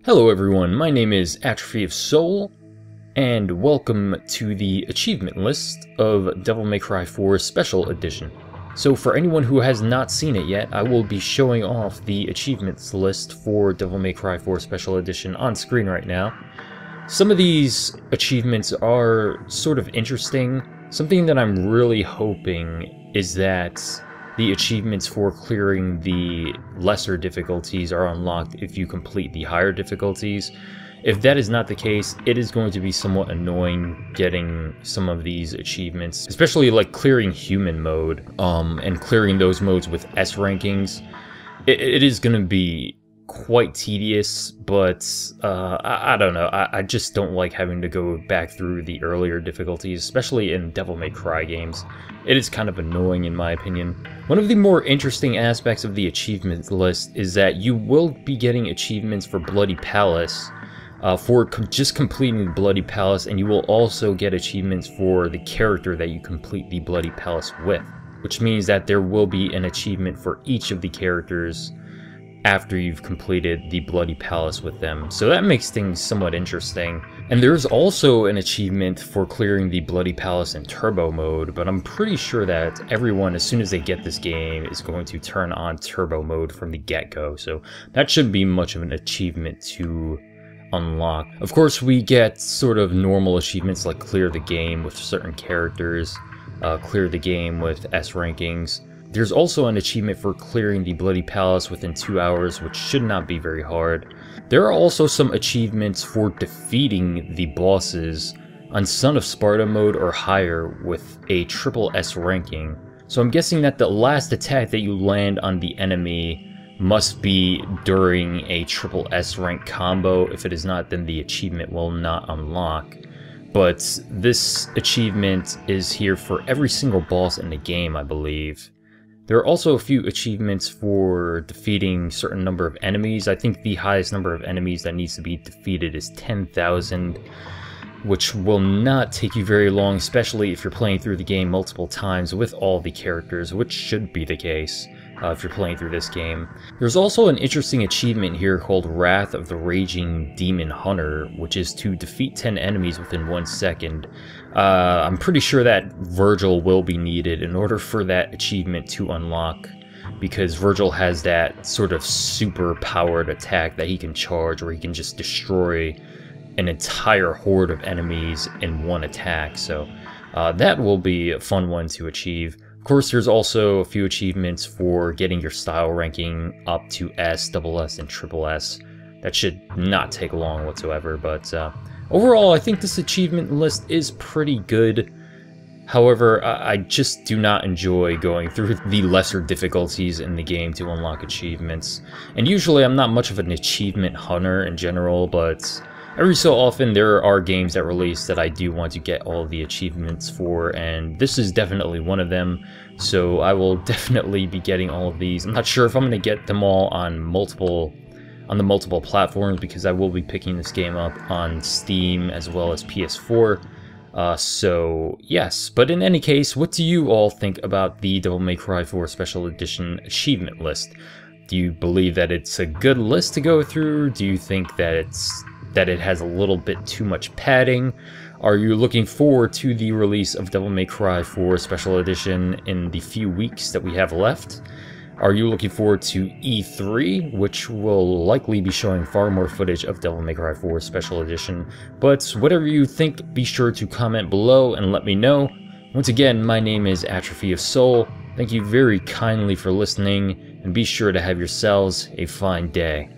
Hello everyone, my name is Atrophy of Soul, and welcome to the achievement list of Devil May Cry 4 Special Edition. So for anyone who has not seen it yet, I will be showing off the achievements list for Devil May Cry 4 Special Edition on screen right now. Some of these achievements are sort of interesting. Something that I'm really hoping is that the achievements for clearing the lesser difficulties are unlocked if you complete the higher difficulties. If that is not the case, it is going to be somewhat annoying getting some of these achievements, especially like clearing human mode, and clearing those modes with S rankings. It is going to be quite tedious, but I don't know, I just don't like having to go back through the earlier difficulties, especially in Devil May Cry games. It is kind of annoying in my opinion. One of the more interesting aspects of the achievements list is that you will be getting achievements for Bloody Palace, for just completing Bloody Palace, and you will also get achievements for the character that you complete the Bloody Palace with, which means that there will be an achievement for each of the characters after you've completed the Bloody Palace with them. So that makes things somewhat interesting. And there's also an achievement for clearing the Bloody Palace in Turbo mode, but I'm pretty sure that everyone, as soon as they get this game, is going to turn on Turbo mode from the get-go, so that shouldn't be much of an achievement to unlock. Of course, we get sort of normal achievements like clear the game with certain characters, clear the game with S rankings. There's also an achievement for clearing the Bloody Palace within 2 hours, which should not be very hard. There are also some achievements for defeating the bosses on Son of Sparta mode or higher with a triple S ranking. So I'm guessing that the last attack that you land on the enemy must be during a triple S rank combo. If it is not, then the achievement will not unlock. But this achievement is here for every single boss in the game, I believe. There are also a few achievements for defeating a certain number of enemies. I think the highest number of enemies that needs to be defeated is 10,000, which will not take you very long, especially if you're playing through the game multiple times with all the characters, which should be the case if you're playing through this game. There's also an interesting achievement here called Wrath of the Raging Demon Hunter, which is to defeat 10 enemies within 1 second. I'm pretty sure that Virgil will be needed in order for that achievement to unlock, because Virgil has that sort of super powered attack that he can charge where he can just destroy an entire horde of enemies in one attack, so that will be a fun one to achieve. Of course, there's also a few achievements for getting your style ranking up to S, double S, and triple S. That should not take long whatsoever, but overall, I think this achievement list is pretty good. However, I just do not enjoy going through the lesser difficulties in the game to unlock achievements. And usually I'm not much of an achievement hunter in general, but every so often there are games that release that I do want to get all of the achievements for, and this is definitely one of them, so I will definitely be getting all of these. I'm not sure if I'm going to get them all on the multiple platforms, because I will be picking this game up on Steam as well as PS4. So yes, but in any case, what do you all think about the Devil May Cry 4 Special Edition achievement list? Do you believe that it's a good list to go through? Do you think that it has a little bit too much padding? Are you looking forward to the release of Devil May Cry 4 Special Edition in the few weeks that we have left? Are you looking forward to E3, which will likely be showing far more footage of Devil May Cry 4 Special Edition? But whatever you think, be sure to comment below and let me know. Once again, my name is Atrophy of Soul. Thank you very kindly for listening, and be sure to have yourselves a fine day.